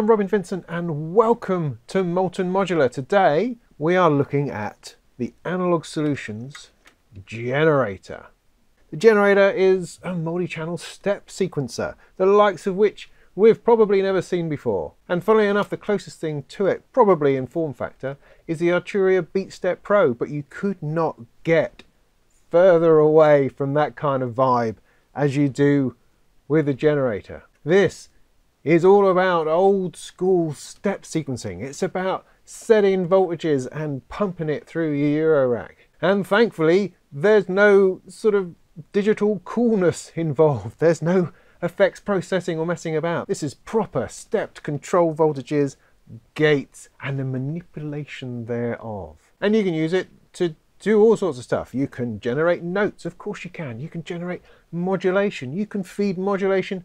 Robin Vincent and welcome to Molten Modular. Today we are looking at the Analogue Solutions Generator. The generator is a multi-channel step sequencer, the likes of which we've probably never seen before. And funnily enough, the closest thing to it, probably in form factor, is the Arturia BeatStep Pro, but you could not get further away from that kind of vibe as you do with the generator. This is all about old school step sequencing. It's about setting voltages and pumping it through your Eurorack. And thankfully, there's no sort of digital coolness involved. There's no effects processing or messing about. This is proper stepped control voltages, gates, and the manipulation thereof. And you can use it to do all sorts of stuff. You can generate notes, of course you can. You can generate modulation. You can feed modulation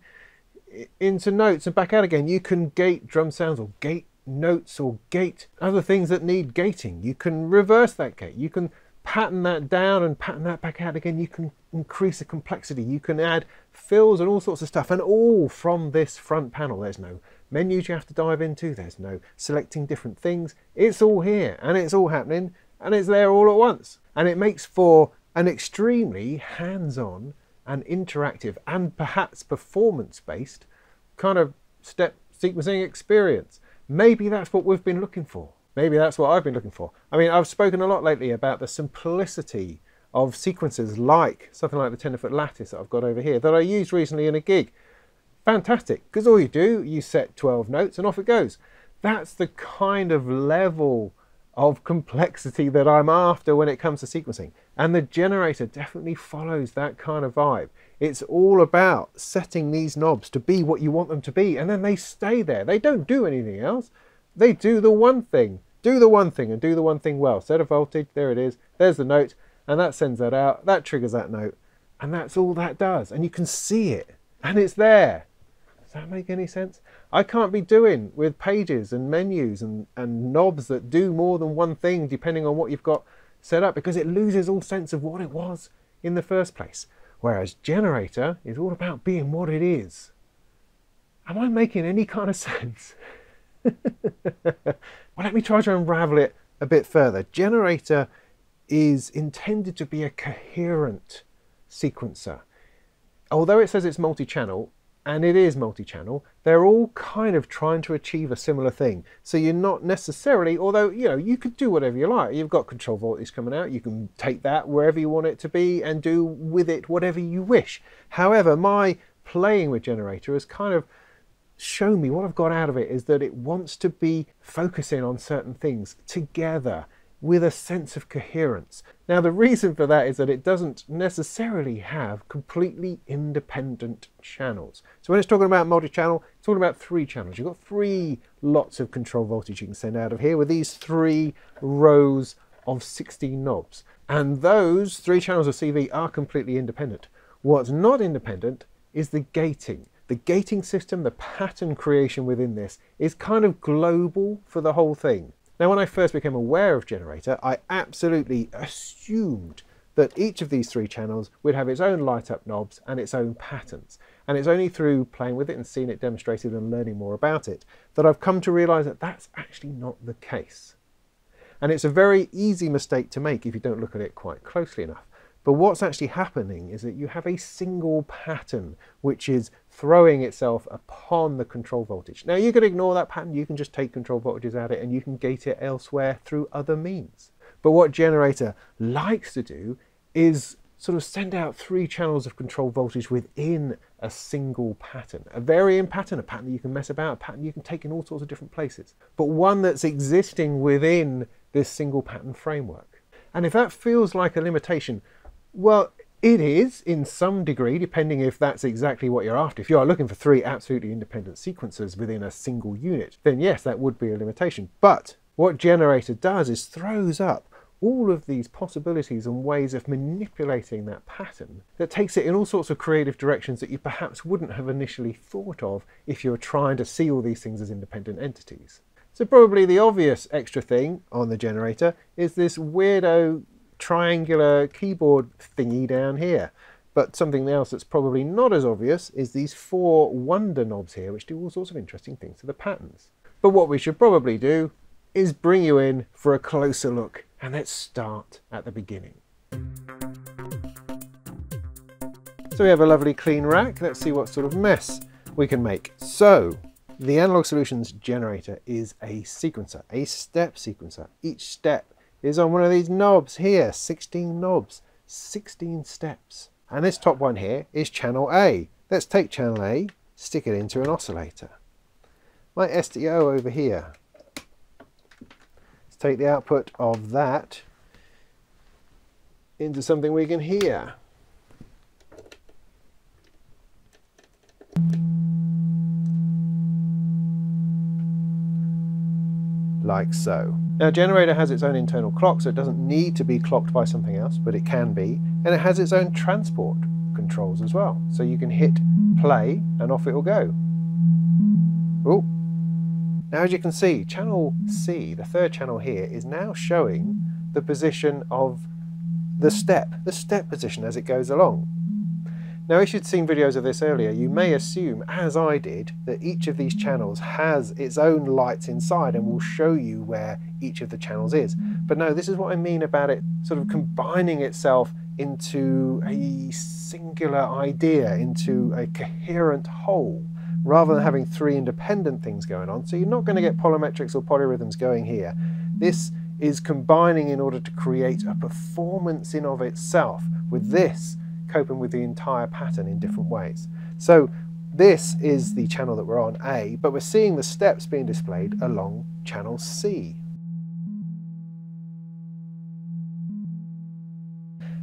into notes and back out again. You can gate drum sounds or gate notes or gate other things that need gating. You can reverse that gate. You can pattern that down and pattern that back out again. You can increase the complexity. You can add fills and all sorts of stuff, and all from this front panel. There's no menus you have to dive into. There's no selecting different things. It's all here and it's all happening and it's there all at once. And it makes for an extremely hands-on and interactive and perhaps performance-based kind of step sequencing experience. Maybe that's what we've been looking for. Maybe that's what I've been looking for. I mean, I've spoken a lot lately about the simplicity of sequencers like something like the tenderfoot lattice that I've got over here that I used recently in a gig. Fantastic, because all you do, you set 12 notes and off it goes. That's the kind of level of complexity that I'm after when it comes to sequencing. And the generator definitely follows that kind of vibe. It's all about setting these knobs to be what you want them to be, and then they stay there. They don't do anything else. They do the one thing. Do the one thing and do the one thing well. Set a voltage, there it is, there's the note, and that sends that out, that triggers that note, and that's all that does. And you can see it, and it's there. Does that make any sense? I can't be doing with pages and menus and knobs that do more than one thing depending on what you've got set up, because it loses all sense of what it was in the first place. Whereas generator is all about being what it is. Am I making any kind of sense? Well, let me try to unravel it a bit further. Generator is intended to be a coherent sequencer. Although it says it's multi-channel, and it is multi-channel, they're all kind of trying to achieve a similar thing. So you're not necessarily, although, you know, you could do whatever you like. You've got control voltage coming out. You can take that wherever you want it to be and do with it whatever you wish. However, my playing with generator has kind of shown me what I've got out of it is that it wants to be focusing on certain things together with a sense of coherence. Now, the reason for that is that it doesn't necessarily have completely independent channels. So when it's talking about multi-channel, it's talking about 3 channels. You've got 3 lots of control voltage you can send out of here with these 3 rows of 16 knobs. And those 3 channels of CV are completely independent. What's not independent is the gating. The gating system, the pattern creation within this, is kind of global for the whole thing. Now, when I first became aware of generator, I absolutely assumed that each of these 3 channels would have its own light up knobs and its own patterns. And it's only through playing with it and seeing it demonstrated and learning more about it that I've come to realize that that's actually not the case. And it's a very easy mistake to make if you don't look at it quite closely enough. But what's actually happening is that you have a single pattern which is throwing itself upon the control voltage. Now, you can ignore that pattern. You can just take control voltages at it and you can gate it elsewhere through other means. But what generator likes to do is sort of send out 3 channels of control voltage within a single pattern. A varying pattern, a pattern that you can mess about, a pattern you can take in all sorts of different places, but one that's existing within this single pattern framework. And if that feels like a limitation, well, it is in some degree, depending if that's exactly what you're after. If you are looking for 3 absolutely independent sequencers within a single unit, then yes, that would be a limitation. But what generator does is throws up all of these possibilities and ways of manipulating that pattern that takes it in all sorts of creative directions that you perhaps wouldn't have initially thought of if you were trying to see all these things as independent entities. So probably the obvious extra thing on the generator is this weirdo triangular keyboard thingy down here. But something else that's probably not as obvious is these 4 wonder knobs here, which do all sorts of interesting things to the patterns. But what we should probably do is bring you in for a closer look, and let's start at the beginning. So we have a lovely clean rack. Let's see what sort of mess we can make. So the Analogue Solutions Generator is a sequencer, a step sequencer. Each step is on one of these knobs here, 16 knobs, 16 steps. And this top one here is channel A. Let's take channel A, stick it into an oscillator. My SDO over here. Let's take the output of that into something we can hear. Like so. Now, generator has its own internal clock, so it doesn't need to be clocked by something else, but it can be. And it has its own transport controls as well. So you can hit play and off it will go. Oh. Now, as you can see, channel C, the 3rd channel here, is now showing the position of the step position as it goes along. Now, if you'd seen videos of this earlier, you may assume, as I did, that each of these channels has its own lights inside and will show you where each of the channels is. But no, this is what I mean about it sort of combining itself into a singular idea, into a coherent whole, rather than having 3 independent things going on. So you're not going to get polymetrics or polyrhythms going here. This is combining in order to create a performance in of itself, with this coping with the entire pattern in different ways. So this is the channel that we're on, A, but we're seeing the steps being displayed along channel C.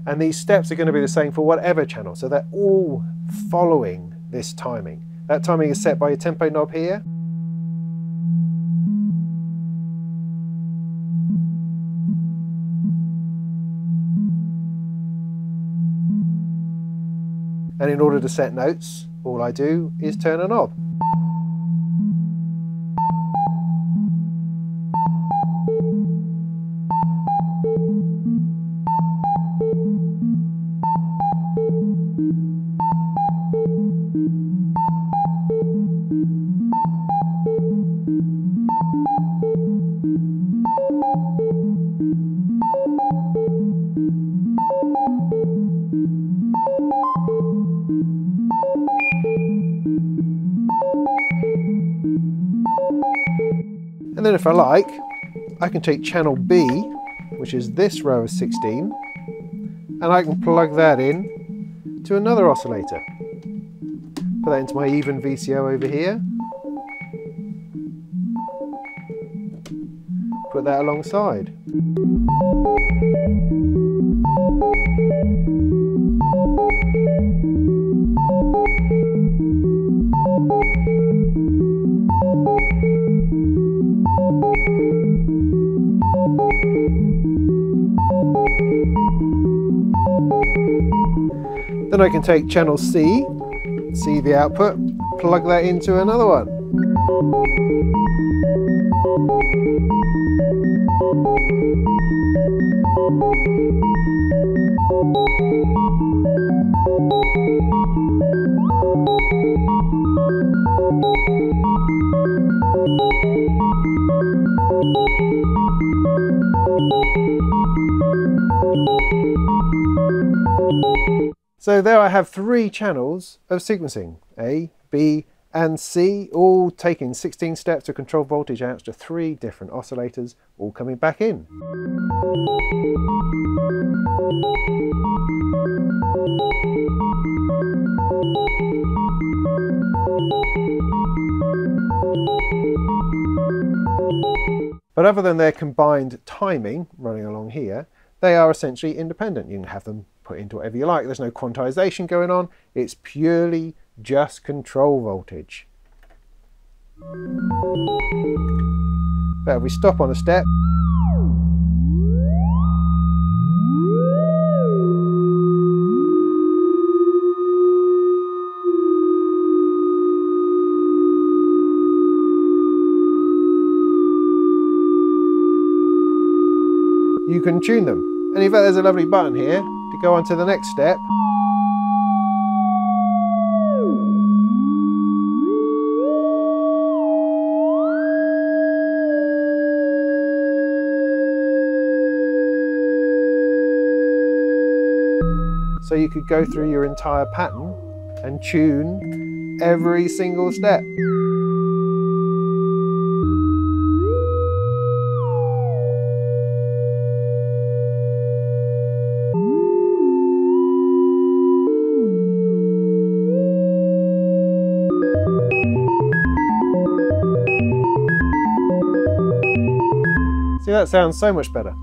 And these steps are going to be the same for whatever channel, so they're all following this timing. That timing is set by your tempo knob here. And in order to set notes, all I do is turn a knob. And then if I like, I can take channel B, which is this row of 16, and I can plug that in to another oscillator. Put that into my even VCO over here. Put that alongside. Then I can take channel C, see the output, plug that into another one. So there I have 3 channels of sequencing, A, B and C, all taking 16 steps to control voltage out to 3 different oscillators, all coming back in. But other than their combined timing running along here, they are essentially independent. You can have them put into whatever you like. There's no quantization going on. It's purely just control voltage. But if we stop on a step, you can tune them. And in fact, there's a lovely button here to go on to the next step. So you could go through your entire pattern and tune every single step. See, that sounds so much better.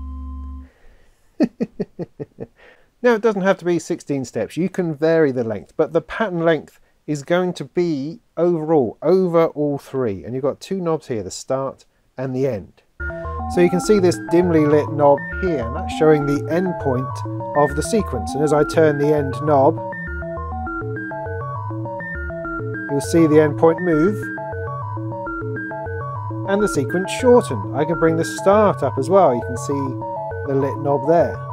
Now, it doesn't have to be 16 steps. You can vary the length, but the pattern length is going to be overall over all three. And you've got two knobs here, the start and the end. So you can see this dimly lit knob here, and that's showing the end point of the sequence. And as I turn the end knob, you'll see the end point move and the sequence shorten. I can bring the start up as well. You can see the lit knob there.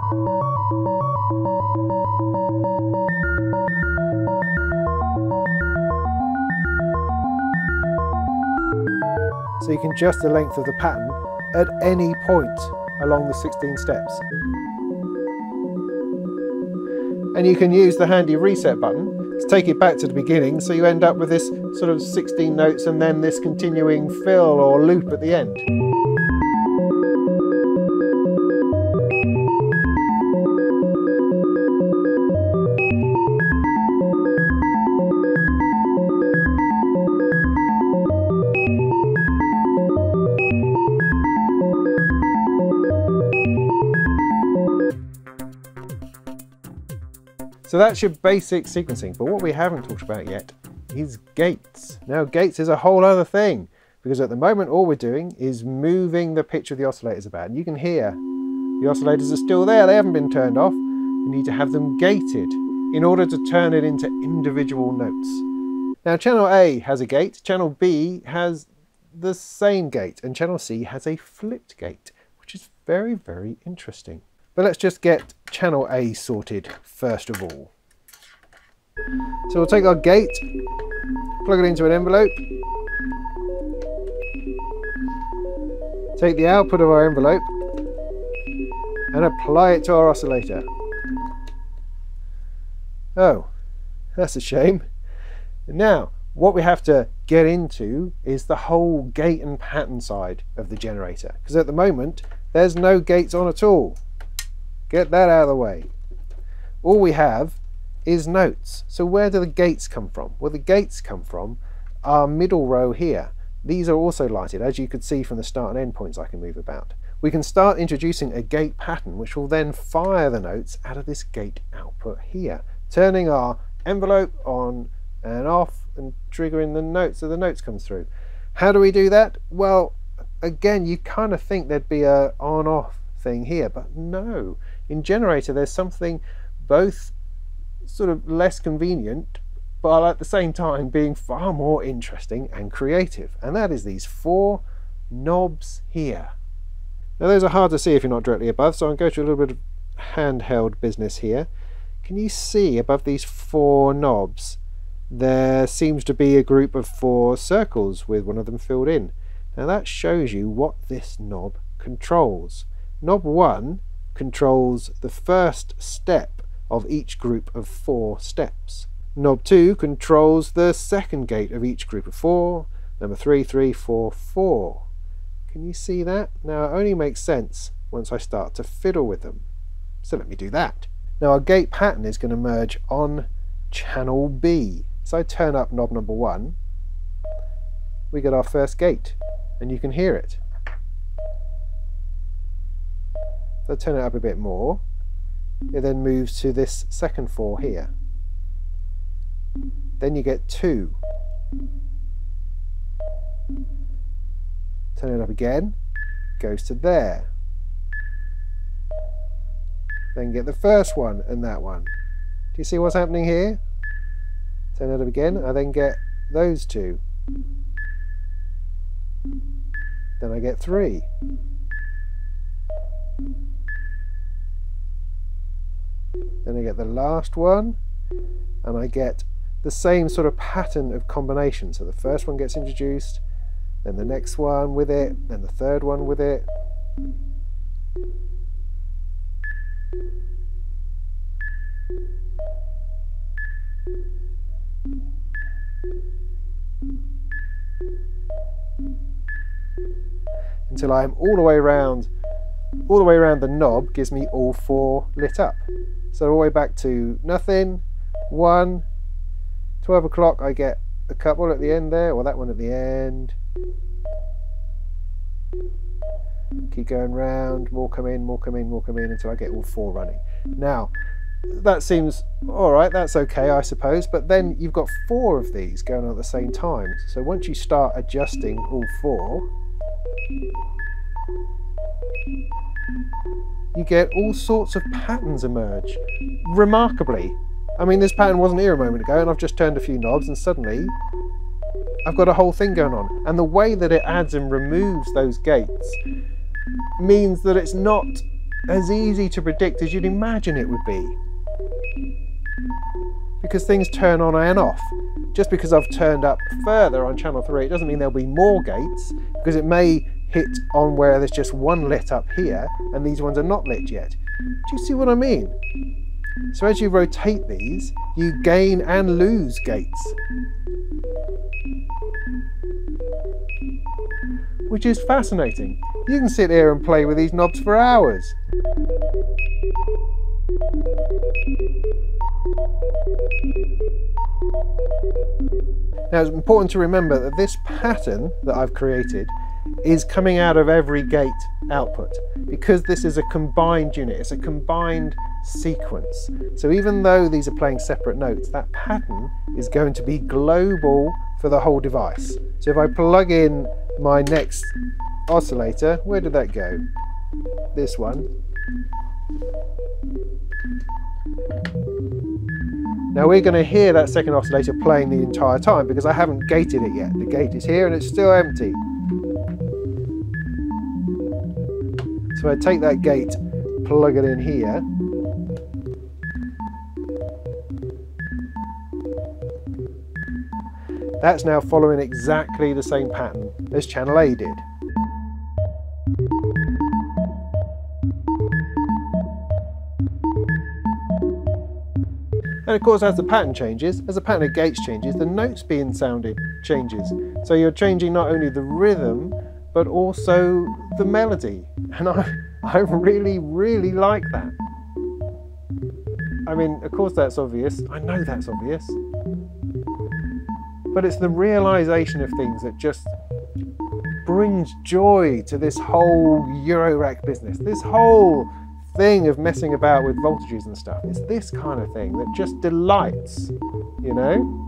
So you can adjust the length of the pattern at any point along the 16 steps. And you can use the handy reset button to take it back to the beginning, so you end up with this sort of 16 notes and then this continuing fill or loop at the end. So that's your basic sequencing, but what we haven't talked about yet is gates. Now, gates is a whole other thing, because at the moment all we're doing is moving the pitch of the oscillators about. And you can hear the oscillators are still there, they haven't been turned off. You need to have them gated in order to turn it into individual notes. Now, channel A has a gate, channel B has the same gate, and channel C has a flipped gate, which is very, very interesting. But let's just get channel A sorted first of all. So we'll take our gate, plug it into an envelope, take the output of our envelope and apply it to our oscillator. Oh, that's a shame. Now, what we have to get into is the whole gate and pattern side of the generator, because at the moment there's no gates on at all. Get that out of the way. All we have is notes. So where do the gates come from? Well, the gates come from our middle row here. These are also lighted, as you could see from the start and end points I can move about. We can start introducing a gate pattern, which will then fire the notes out of this gate output here, turning our envelope on and off and triggering the notes so the notes come through. How do we do that? Well, again, you kind of think there'd be a on-off thing here, but no. In generator, there's something both sort of less convenient, but at the same time being far more interesting and creative, and that is these four knobs here. Now, those are hard to see if you're not directly above, so I'll go to a little bit of handheld business here. Can you see above these four knobs there seems to be a group of four circles with one of them filled in? Now, that shows you what this knob controls. Knob 1 controls the first step of each group of four steps. Knob 2 controls the second gate of each group of four. Number 3, 3, 4, 4. Can you see that? Now, it only makes sense once I start to fiddle with them. So let me do that. Now, our gate pattern is going to merge on channel B. So I turn up knob number 1. We get our first gate, and you can hear it. So I turn it up a bit more. It then moves to this second 4 here. Then you get 2. Turn it up again, goes to there. Then get the first one and that one. Do you see what's happening here? Turn it up again, I then get those 2. Then I get 3. Then I get the last one, and I get the same sort of pattern of combination. So the first one gets introduced, then the next one with it, then the third one with it. until I am all the way around the knob gives me all 4 lit up. So all the way back to nothing, 1, 12 o'clock I get a couple at the end there, or that one at the end. Keep going round, more come in, more come in, more come in until I get all 4 running. Now, that seems alright, that's okay I suppose, but then you've got 4 of these going on at the same time. So once you start adjusting all 4, you get all sorts of patterns emerge, remarkably. I mean, this pattern wasn't here a moment ago, and I've just turned a few knobs and suddenly I've got a whole thing going on. And the way that it adds and removes those gates means that it's not as easy to predict as you'd imagine it would be. Because things turn on and off. Just because I've turned up further on channel 3, it doesn't mean there'll be more gates, because it may hit on where there's just 1 lit up here and these ones are not lit yet. Do you see what I mean? So as you rotate these, you gain and lose gates, which is fascinating. You can sit here and play with these knobs for hours. Now it's important to remember that this pattern that I've created is coming out of every gate output, because this is a combined unit, it's a combined sequence. So even though these are playing separate notes, that pattern is going to be global for the whole device. So if I plug in my next oscillator, where did that go? This one. Now we're going to hear that second oscillator playing the entire time because I haven't gated it yet. The gate is here and it's still empty. So I take that gate, plug it in here. That's now following exactly the same pattern as channel A did. And of course, as the pattern changes, as the pattern of gates changes, the notes being sounded changes. So you're changing not only the rhythm, but also the melody. And I really, really like that. I mean, of course that's obvious. I know that's obvious. But it's the realization of things that just brings joy to this whole Eurorack business, this whole thing of messing about with voltages and stuff. It's this kind of thing that just delights, you know?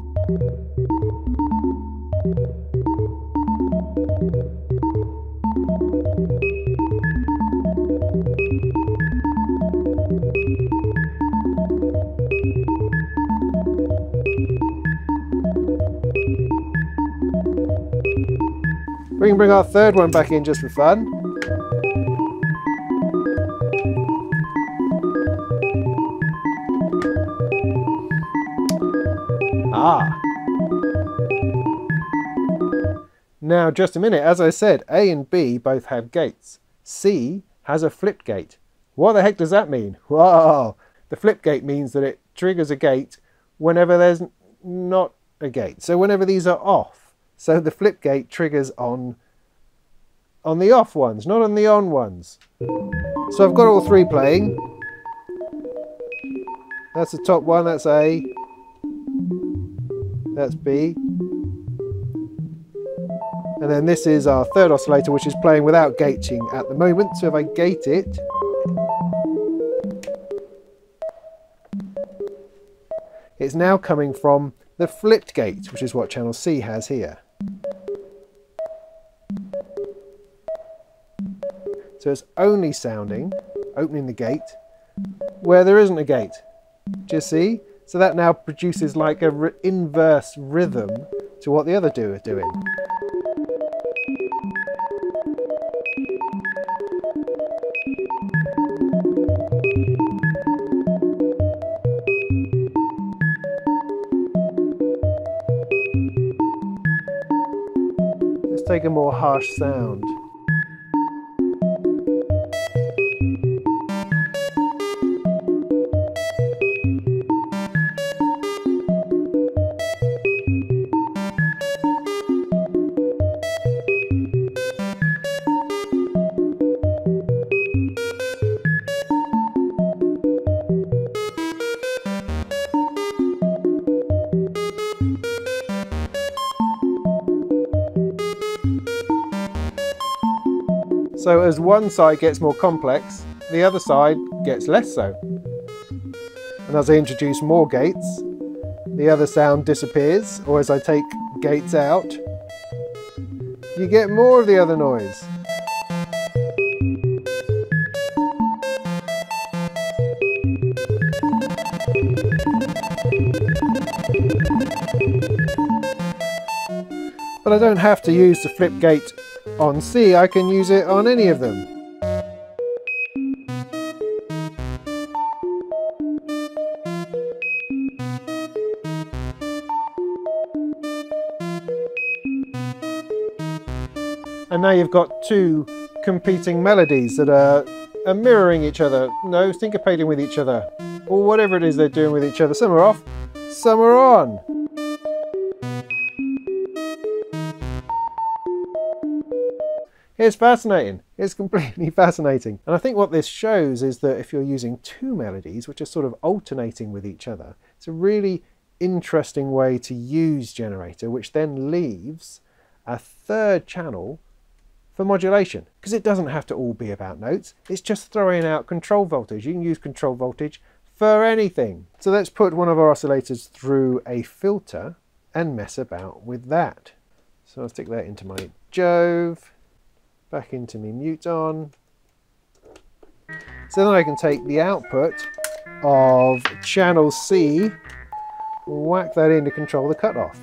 We can bring our third one back in just for fun. Now just a minute, as I said, A and B both have gates. C has a flip gate. What the heck does that mean? Whoa! The flip gate means that it triggers a gate whenever there's not a gate. So whenever these are off. So the flip gate triggers on the off ones, not on the on ones. So I've got all 3 playing. That's the top one, that's A. That's B. And then this is our third oscillator, which is playing without gating at the moment. So if I gate it, it's now coming from the flipped gate, which is what channel C has here. So it's only sounding, opening the gate, where there isn't a gate. Do you see? So that now produces like a inverse rhythm to what the other two are doing. Let's take a more harsh sound. So as one side gets more complex, the other side gets less so. And as I introduce more gates, the other sound disappears, or as I take gates out, you get more of the other noise. But I don't have to use the flip gate on C, I can use it on any of them. And now you've got two competing melodies that are mirroring each other, no, syncopating with each other, or whatever it is they're doing with each other. Some are off, some are on. It's fascinating. It's completely fascinating. And I think what this shows is that if you're using two melodies, which are sort of alternating with each other, it's a really interesting way to use Generator, which then leaves a third channel for modulation, because it doesn't have to all be about notes. It's just throwing out control voltage. You can use control voltage for anything. So let's put one of our oscillators through a filter and mess about with that. So I'll stick that into my Jove, back into my mute on. So then I can take the output of channel C, whack that in to control the cutoff.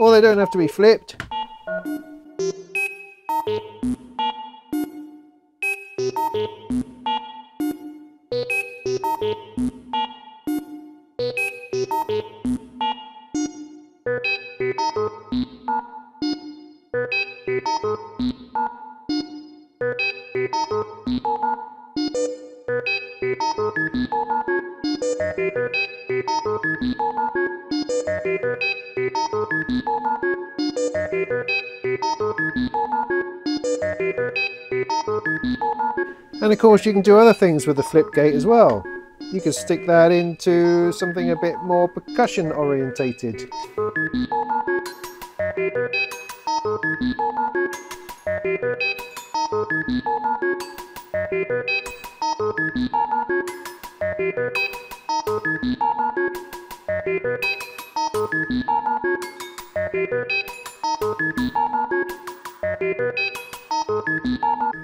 Or they don't have to be flipped. And of course you can do other things with the flip gate as well. You can stick that into something a bit more percussion orientated.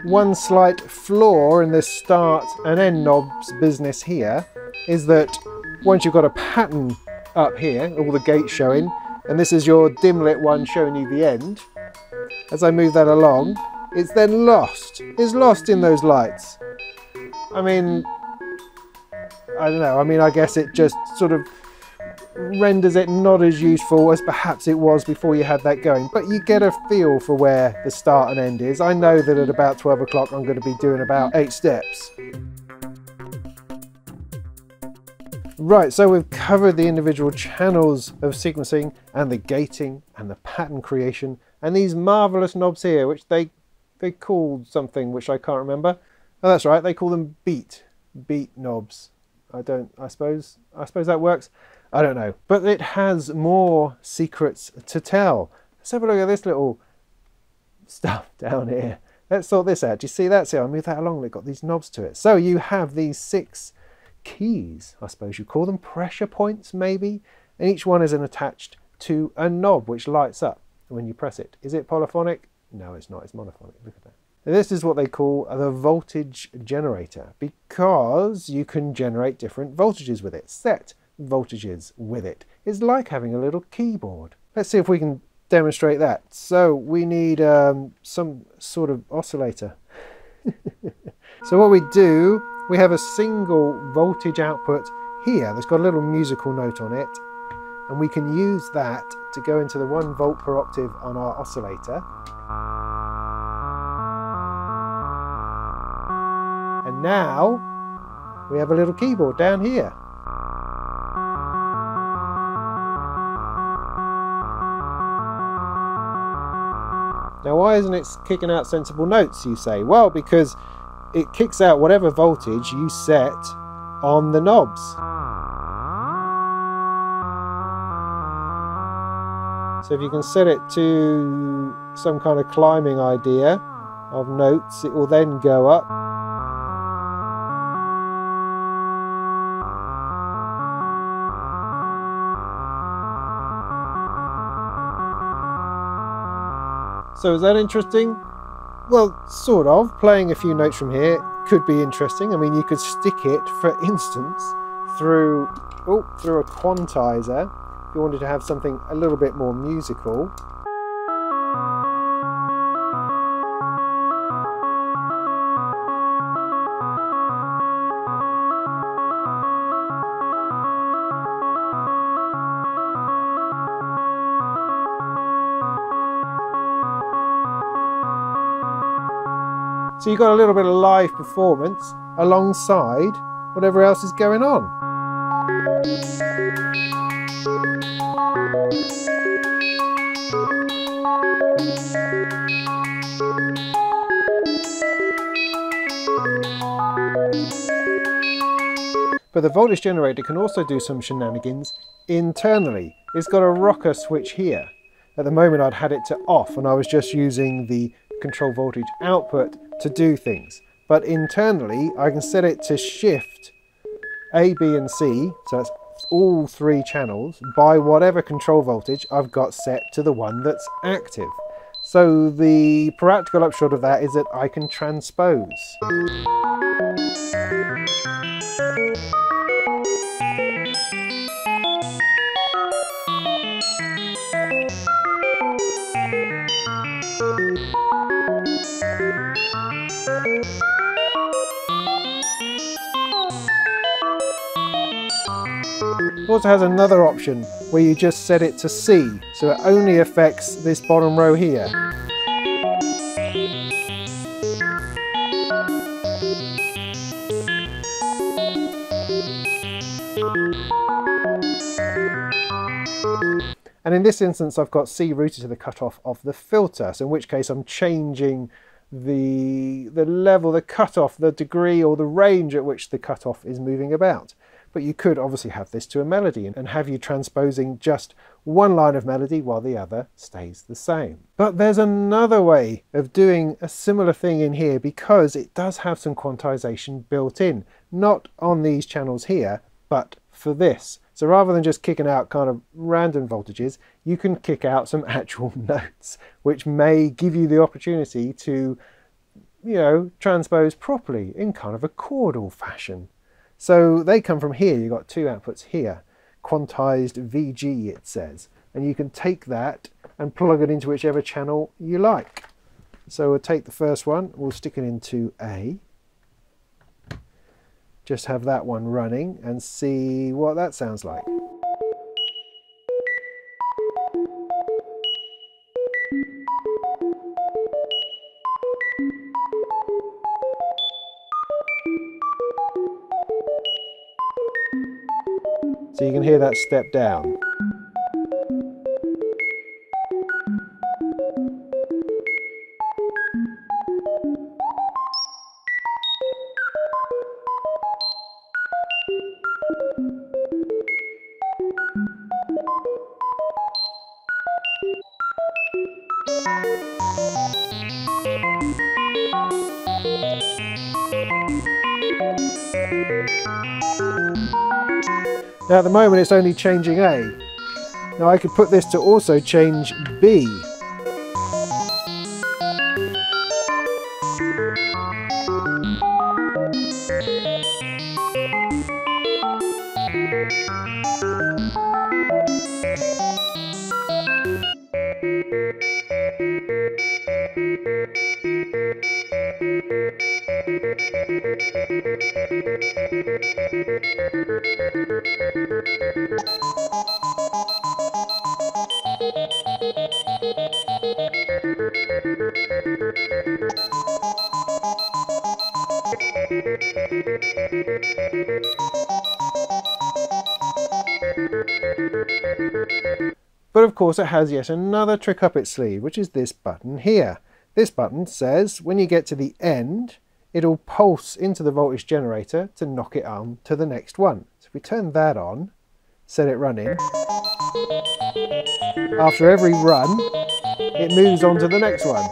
One slight flaw in this start and end knobs business here is that once you've got a pattern up here, all the gates showing, and this is your dim lit one showing you the end, as I move that along, it's then lost. It's lost in those lights. I mean, I don't know, I guess it just sort of renders it not as useful as perhaps it was before you had that going, but you get a feel for where the start and end is. I know that at about 12 o'clock I'm going to be doing about 8 steps. Right, so we've covered the individual channels of sequencing and the gating and the pattern creation and these marvelous knobs here, which they called something which I can't remember. Oh, that's right, they call them beat knobs. I suppose that works. I don't know, but it has more secrets to tell. Let's have a look at this little stuff down here. Let's sort this out. Do you see that? See, I'll move that along. They've got these knobs to it. So you have these 6 keys, I suppose you call them, pressure points maybe, and each one is attached to a knob which lights up when you press it. Is it polyphonic? No, it's not. It's monophonic. Look at that. This is what they call the voltage generator, because you can generate different voltages with it, set voltages with it. It's like having a little keyboard. Let's see if we can demonstrate that. So we need some sort of oscillator. So what we do, we have a single voltage output here that's got a little musical note on it, and we can use that to go into the 1 volt per octave on our oscillator. And now we have a little keyboard down here. Now why isn't it kicking out sensible notes, you say? Well, because it kicks out whatever voltage you set on the knobs. So if you can set it to some kind of climbing idea of notes, it will then go up. So is that interesting? Well, sort of. Playing a few notes from here could be interesting. I mean, you could stick it, for instance, through a quantizer if you wanted to have something a little bit more musical. So you've got a little bit of live performance alongside whatever else is going on. But the voltage generator can also do some shenanigans internally. It's got a rocker switch here. At the moment I'd had it to off and I was just using the control voltage output to do things, but internally I can set it to shift A, B and C, so that's all 3 channels, by whatever control voltage I've got set to the one that's active. So the practical upshot of that is that I can transpose. It also has another option where you just set it to C, so it only affects this bottom row here. And in this instance I've got C routed to the cutoff of the filter, so in which case I'm changing the level, the cutoff, the degree or the range at which the cutoff is moving about. But you could obviously have this to a melody and have you transposing just one line of melody while the other stays the same. But there's another way of doing a similar thing in here, because it does have some quantization built in, not on these channels here, but for this. So rather than just kicking out kind of random voltages, you can kick out some actual notes, which may give you the opportunity to, you know, transpose properly in kind of a chordal fashion. So they come from here. You've got 2 outputs here, quantized VG it says, and you can take that and plug it into whichever channel you like. So we'll take the first one, we'll stick it into A, just have that one running and see what that sounds like. So you can hear that step down. Now at the moment it's only changing A. Now I could put this to also change B. But of course it has yet another trick up its sleeve, which is this button here. This button says when you get to the end, it'll pulse into the voltage generator to knock it on to the next one. So if we turn that on, set it running, after every run, it moves on to the next one.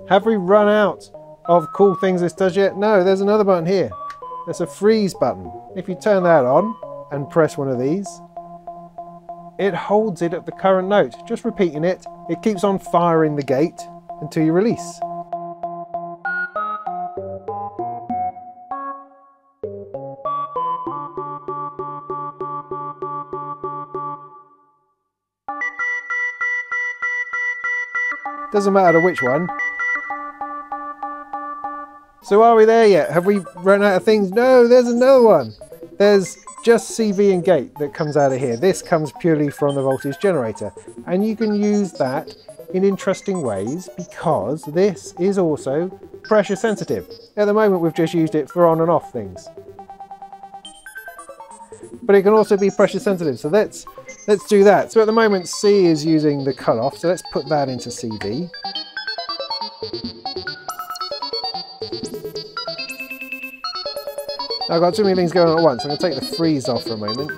Have we run out of cool things this does yet? No, there's another button here. There's a freeze button. If you turn that on and press one of these, it holds it at the current note. Just repeating it, it keeps on firing the gate until you release. Doesn't matter which one. So are we there yet? Have we run out of things? No, there's another one. There's just CV and gate that comes out of here. This comes purely from the voltage generator. And you can use that in interesting ways because this is also pressure sensitive. At the moment we've just used it for on and off things. But it can also be pressure sensitive, so let's do that. So at the moment C is using the cutoff, so let's put that into CV. I've got too many things going on at once. I'm going to take the freeze off for a moment.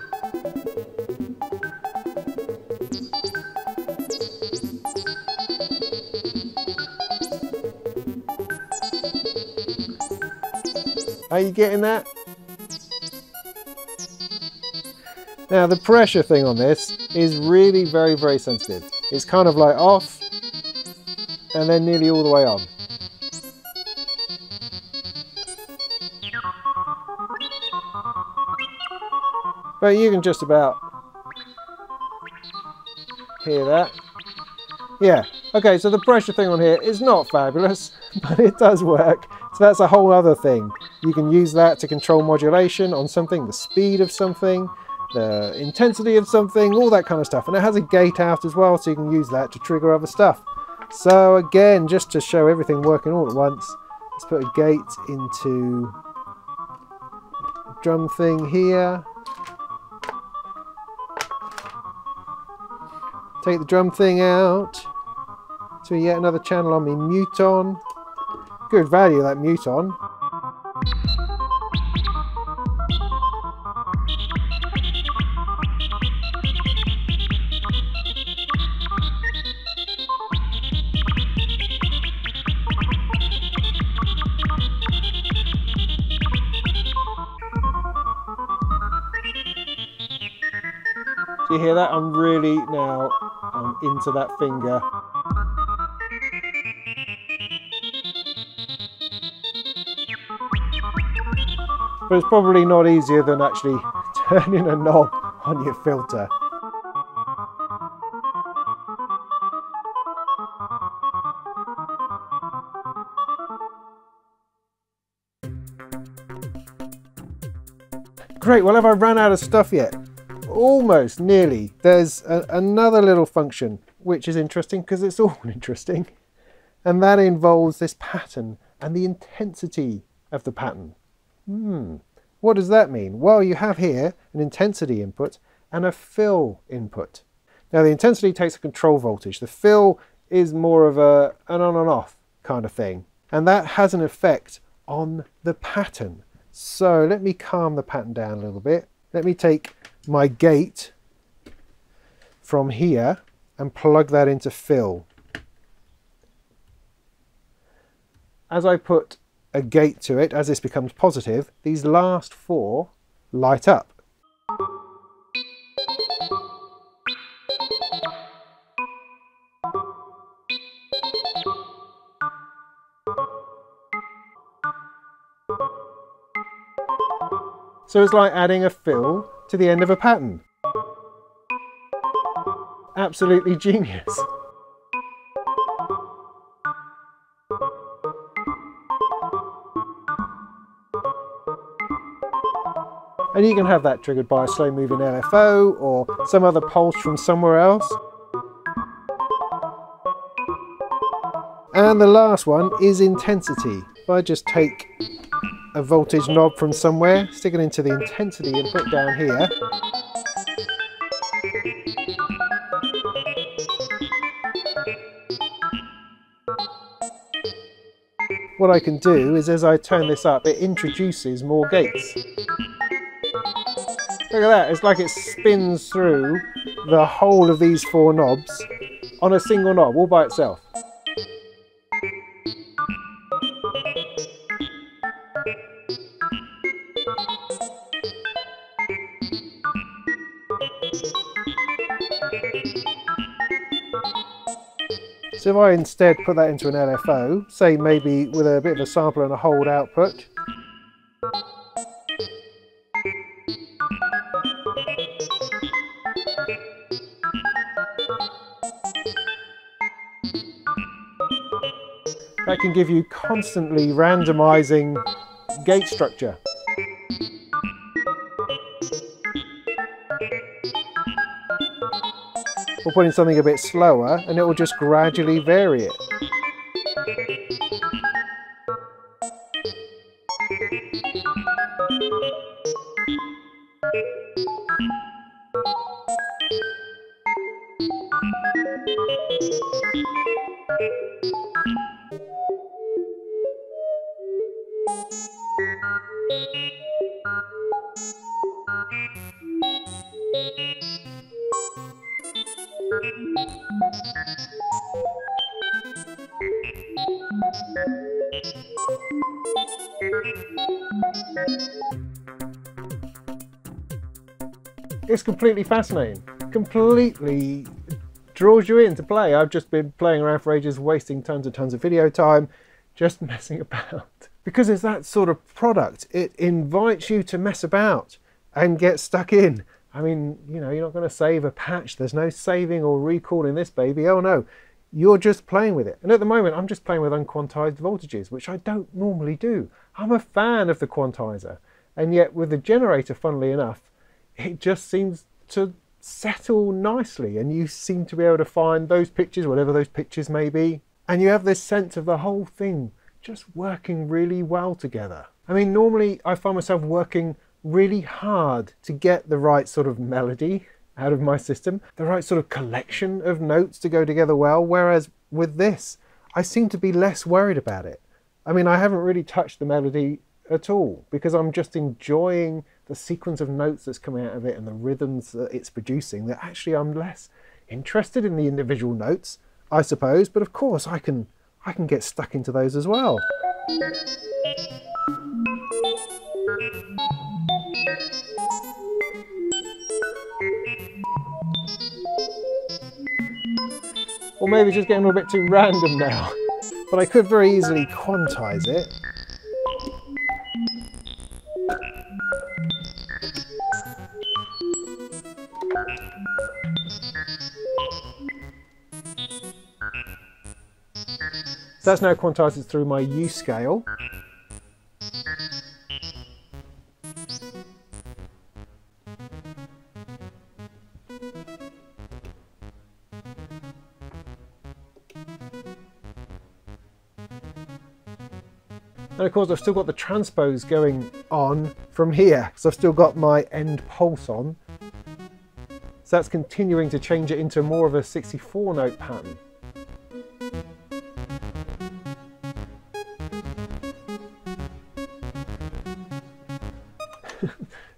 Are you getting that? Now the pressure thing on this is really very, very sensitive. It's kind of like off and then nearly all the way on. But you can just about hear that. Yeah, okay, so the pressure thing on here is not fabulous, but it does work. So that's a whole other thing. You can use that to control modulation on something, the speed of something, the intensity of something, all that kind of stuff. And it has a gate out as well, so you can use that to trigger other stuff. So again, just to show everything working all at once, let's put a gate into the drum thing here. Take the drum thing out. So yet another channel on my mute on. Good value, that mute on. Do you hear that? I'm really now into that finger. But it's probably not easier than actually turning a knob on your filter. Great, well have I run out of stuff yet? Almost, nearly. There's another little function which is interesting because it's all interesting, and that involves this pattern and the intensity of the pattern. What does that mean? Well, you have here an intensity input and a fill input. Now the intensity takes a control voltage. The fill is more of an on and off kind of thing. And that has an effect on the pattern. So let me calm the pattern down a little bit. Let me take my gate from here and plug that into fill. As I put a gate to it, as this becomes positive, these last four light up. So it's like adding a fill to the end of a pattern. Absolutely genius. And you can have that triggered by a slow moving LFO or some other pulse from somewhere else. And the last one is intensity. If I just take a voltage knob from somewhere, stick it into the intensity input down here. What I can do is, as I turn this up, it introduces more gates. Look at that, it's like it spins through the whole of these four knobs on a single knob, all by itself. So if I instead put that into an LFO, say maybe with a bit of a sample and a hold output, that can give you constantly randomizing gate structure. Or putting something a bit slower and it will just gradually vary it. It's completely fascinating, completely draws you into play. I've just been playing around for ages, wasting tons and tons of video time, just messing about. Because it's that sort of product, it invites you to mess about and get stuck in. I mean, you know, you're not going to save a patch. There's no saving or recalling this baby. Oh no, you're just playing with it. And at the moment, I'm just playing with unquantized voltages, which I don't normally do. I'm a fan of the quantizer. And yet with the generator, funnily enough, it just seems to settle nicely, and you seem to be able to find those pitches, whatever those pitches may be, and you have this sense of the whole thing just working really well together. I mean, normally I find myself working really hard to get the right sort of melody out of my system, the right sort of collection of notes to go together well, whereas with this, I seem to be less worried about it. I mean, I haven't really touched the melody at all because I'm just enjoying the sequence of notes that's coming out of it and the rhythms that it's producing, that actually I'm less interested in the individual notes, I suppose, but of course I can get stuck into those as well. Or maybe just getting a little bit too random now, but I could very easily quantize it. So that's now quantized through my U scale. And of course I've still got the transpose going on from here, so I've still got my end pulse on. So that's continuing to change it into more of a 64 note pattern.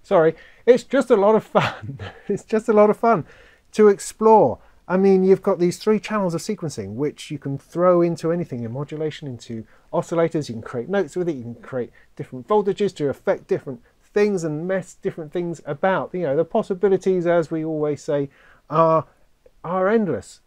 Sorry, it's just a lot of fun. It's just a lot of fun to explore. I mean, you've got these 3 channels of sequencing, which you can throw into anything in modulation, into oscillators. You can create notes with it. You can create different voltages to affect different things and mess different things about. You know, the possibilities, as we always say, are endless.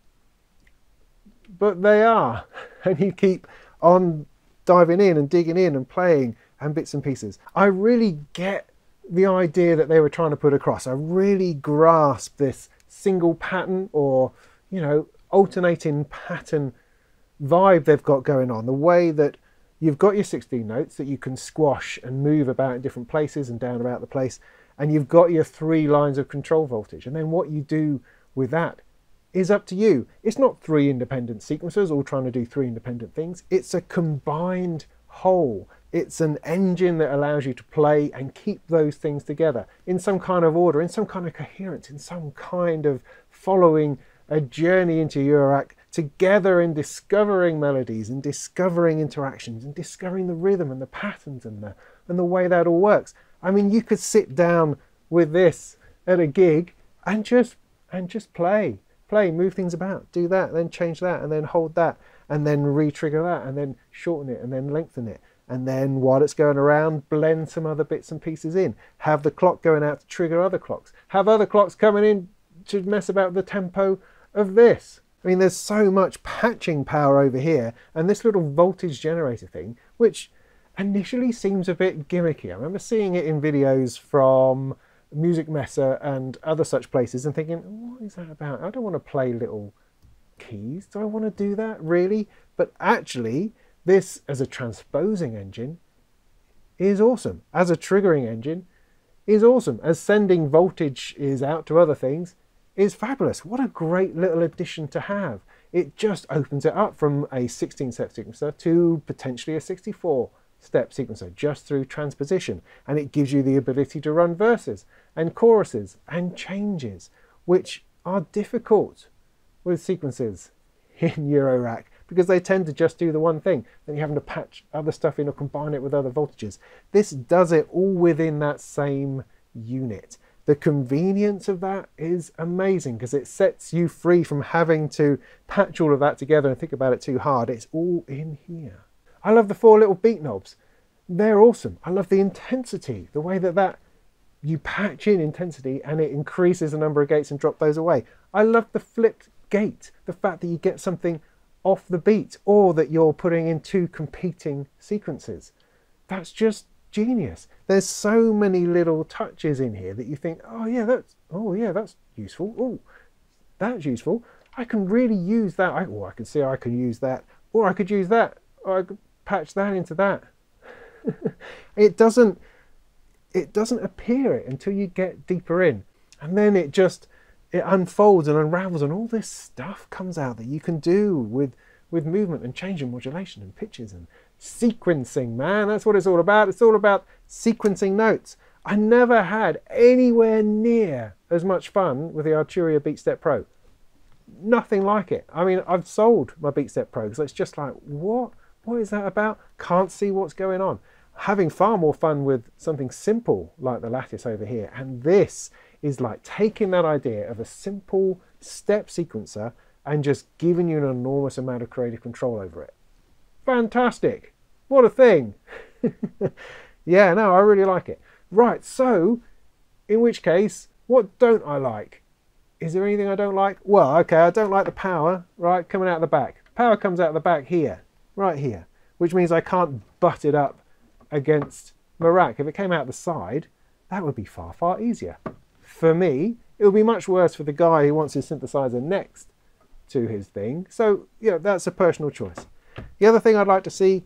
But they are. And you keep on diving in and digging in and playing and bits and pieces. I really get the idea that they were trying to put across. I really grasp this single pattern, or, you know, alternating pattern vibe they've got going on. The way that you've got your 16 notes that you can squash and move about in different places and down about the place, and you've got your 3 lines of control voltage, and then what you do with that is up to you. It's not 3 independent sequencers all trying to do 3 independent things. It's a combined whole. It's an engine that allows you to play and keep those things together in some kind of order, in some kind of coherence, in some kind of following a journey into Eurorack together, and discovering melodies and discovering interactions and discovering the rhythm and the patterns and the way that all works. I mean, you could sit down with this at a gig and just play, move things about, do that, then change that, and then hold that, and then re-trigger that, and then shorten it, and then lengthen it. And then while it's going around, blend some other bits and pieces in. Have the clock going out to trigger other clocks. Have other clocks coming in to mess about the tempo of this. I mean, there's so much patching power over here. And this little voltage generator thing, which initially seems a bit gimmicky. I remember seeing it in videos from Music Messer and other such places and thinking, what is that about? I don't want to play little keys. Do I want to do that, really? But actually, this, as a transposing engine, is awesome. As a triggering engine, is awesome. As sending voltage is out to other things, is fabulous. What a great little addition to have. It just opens it up from a 16-step sequencer to potentially a 64-step sequencer just through transposition. And it gives you the ability to run verses and choruses and changes, which are difficult with sequences in Eurorack, because they tend to just do the one thing. Then you're having to patch other stuff in or combine it with other voltages. This does it all within that same unit. The convenience of that is amazing, because it sets you free from having to patch all of that together and think about it too hard. It's all in here. I love the 4 little beat knobs. They're awesome. I love the intensity, the way that you patch in intensity and it increases the number of gates and drop those away. I love the flipped gate, the fact that you get something off the beat, or that you're putting in 2 competing sequences. That's just genius. There's so many little touches in here that you think, oh yeah, that's useful. Oh, that's useful. I can really use that. I can see I could use that, or I could use that, or I could patch that into that. It doesn't appear it until you get deeper in, and then it unfolds and unravels, and all this stuff comes out that you can do with movement and change and modulation and pitches and sequencing, man. That's what it's all about. It's all about sequencing notes. I never had anywhere near as much fun with the Arturia BeatStep Pro. Nothing like it. I mean, I've sold my BeatStep Pro because it's just like, what is that about? Can't see what's going on. Having far more fun with something simple like the Lattice over here, and this is like taking that idea of a simple step sequencer and just giving you an enormous amount of creative control over it. Fantastic. What a thing. Yeah, no, I really like it. Right, so in which case, what don't I like? Is there anything I don't like? Well, okay, I don't like the power, right, coming out the back. Power comes out the back here, right here, which means I can't butt it up against my rack. If it came out the side, that would be far, far easier. For me, it would be much worse for the guy who wants his synthesizer next to his thing. So, yeah, that's a personal choice. The other thing I'd like to see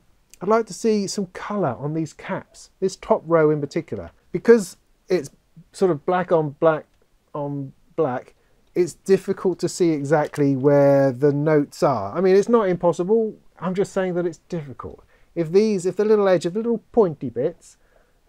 some colour on these caps, this top row in particular. Because it's sort of black on black on black, it's difficult to see exactly where the notes are. I mean, it's not impossible. I'm just saying that it's difficult. if the little edge, if the little pointy bits,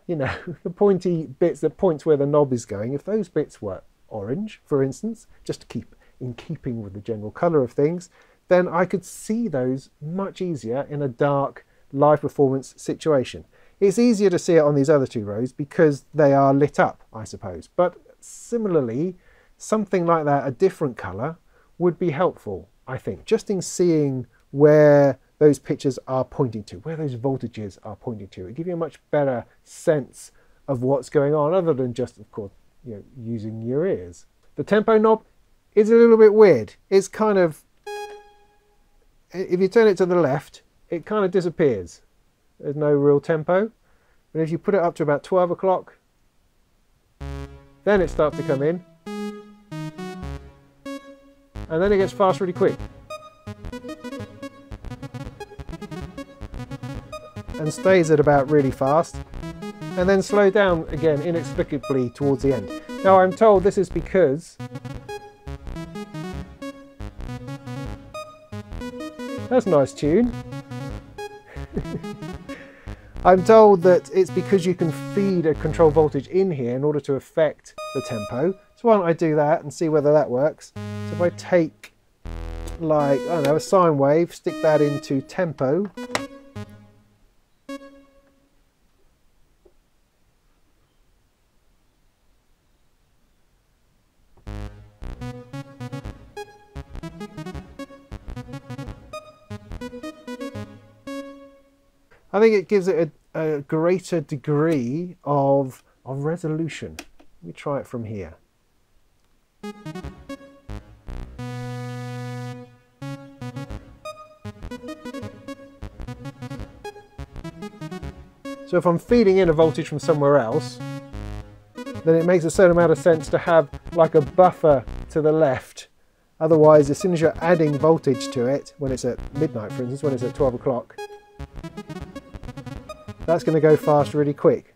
you know, the pointy bits that points where the knob is going, if those bits were orange, for instance, just to keep in keeping with the general colour of things, then I could see those much easier in a dark live performance situation. It's easier to see it on these other two rows because they are lit up, I suppose. But similarly, something like that, a different colour, would be helpful, I think, just in seeing where those pictures are pointing to, where those voltages are pointing to. It gives you a much better sense of what's going on, other than just, of course, you know, using your ears. The tempo knob is a little bit weird. It's kind of, if you turn it to the left, it kind of disappears. There's no real tempo. But if you put it up to about 12 o'clock, then it starts to come in. And then it gets fast really quick. And stays at about really fast. And then slow down again inexplicably towards the end. Now I'm told this is because that's a nice tune. I'm told that it's because you can feed a control voltage in here in order to affect the tempo. So why don't I do that and see whether that works. So if I take, like, I don't know, a sine wave, stick that into tempo. I think it gives it a greater degree of resolution. Let me try it from here. So if I'm feeding in a voltage from somewhere else, then it makes a certain amount of sense to have like a buffer to the left. Otherwise, as soon as you're adding voltage to it, when it's at midnight, for instance, when it's at 12 o'clock, that's going to go fast really quick.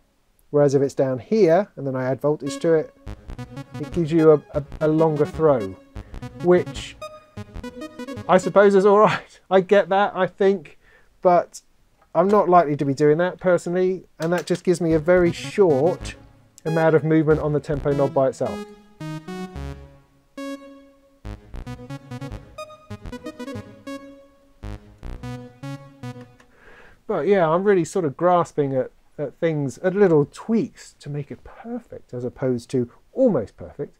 Whereas if it's down here and then I add voltage to it, it gives you a longer throw, which I suppose is all right. I get that, I think, but I'm not likely to be doing that personally, and that just gives me a very short amount of movement on the tempo knob by itself. But yeah, I'm really sort of grasping at things, at little tweaks to make it perfect, as opposed to almost perfect,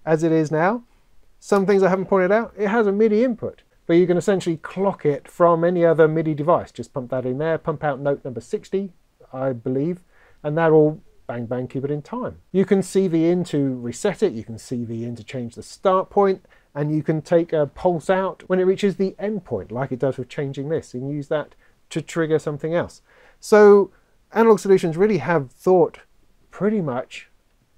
as it is now. Some things I haven't pointed out, it has a MIDI input, but you can essentially clock it from any other MIDI device. Just pump that in there, pump out note number 60, I believe, and that'll bang bang keep it in time. You can CV in to reset it, you can CV in to change the start point, and you can take a pulse out when it reaches the end point, like it does with changing this, and use that to trigger something else. So Analogue Solutions really have thought pretty much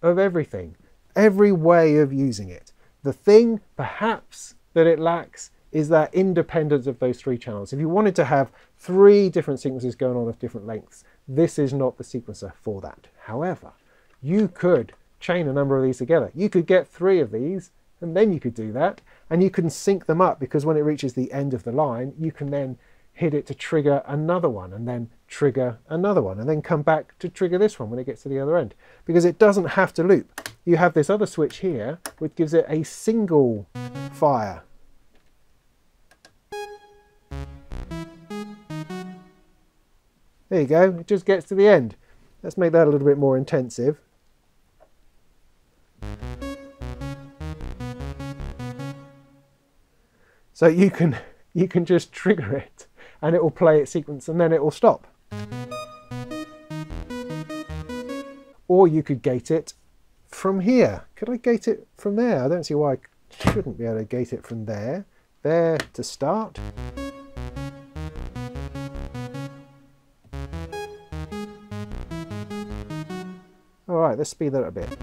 of everything, every way of using it. The thing perhaps that it lacks is that independence of those three channels. If you wanted to have three different sequences going on of different lengths, this is not the sequencer for that. However, you could chain a number of these together. You could get 3 of these, and then you could do that, and you can sync them up, because when it reaches the end of the line, you can then hit it to trigger another one, and then trigger another one, and then come back to trigger this one when it gets to the other end, because it doesn't have to loop. You have this other switch here which gives it a single fire. There you go, it just gets to the end. Let's make that a little bit more intensive. So you can just trigger it and it will play its sequence and then it will stop. Or you could gate it from here. Could I gate it from there? I don't see why I shouldn't be able to gate it from there. There to start. All right, let's speed that up a bit.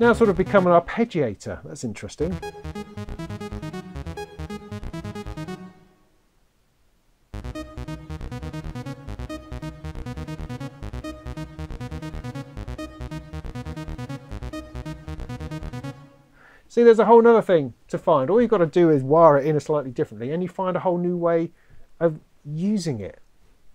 now sort of become an arpeggiator. That's interesting. See, there's a whole nother thing to find. All you've got to do is wire it in slightly differently and you find a whole new way of using it.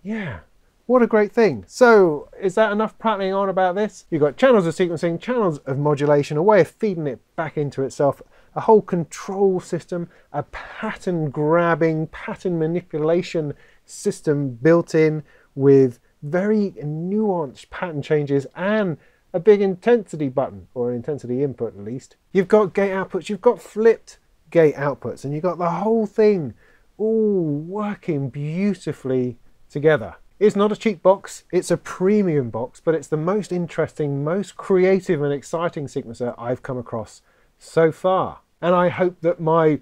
Yeah, what a great thing. So is that enough prattling on about this? You've got channels of sequencing, channels of modulation, a way of feeding it back into itself, a whole control system, a pattern grabbing, pattern manipulation system built in with very nuanced pattern changes and a big intensity button, or an intensity input at least. You've got gate outputs, you've got flipped gate outputs, and you've got the whole thing all working beautifully together. It's not a cheap box, it's a premium box, but it's the most interesting, most creative and exciting sequencer I've come across so far. And I hope that my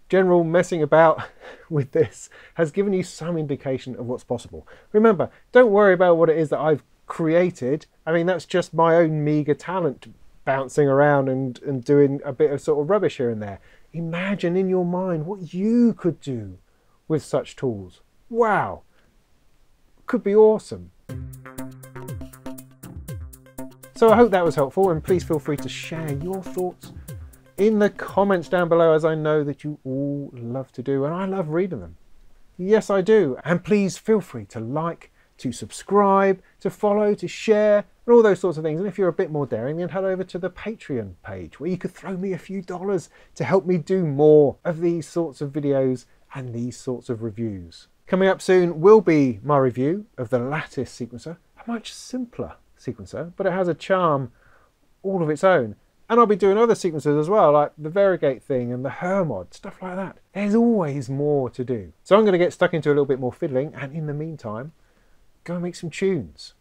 general messing about with this has given you some indication of what's possible. Remember, don't worry about what it is that I've created. I mean, that's just my own meager talent bouncing around and doing a bit of sort of rubbish here and there. Imagine in your mind what you could do with such tools. Wow, could be awesome. So I hope that was helpful, and please feel free to share your thoughts in the comments down below, as I know that you all love to do, and I love reading them. Yes, I do. And please feel free to like, to subscribe, to follow, to share, and all those sorts of things. And if you're a bit more daring, then head over to the Patreon page where you could throw me a few dollars to help me do more of these sorts of videos and these sorts of reviews. Coming up soon will be my review of the Lattice sequencer, a much simpler sequencer, but it has a charm all of its own. And I'll be doing other sequencers as well, like the Varigate thing and the Hermod, stuff like that. There's always more to do. So I'm going to get stuck into a little bit more fiddling, and in the meantime, go and make some tunes.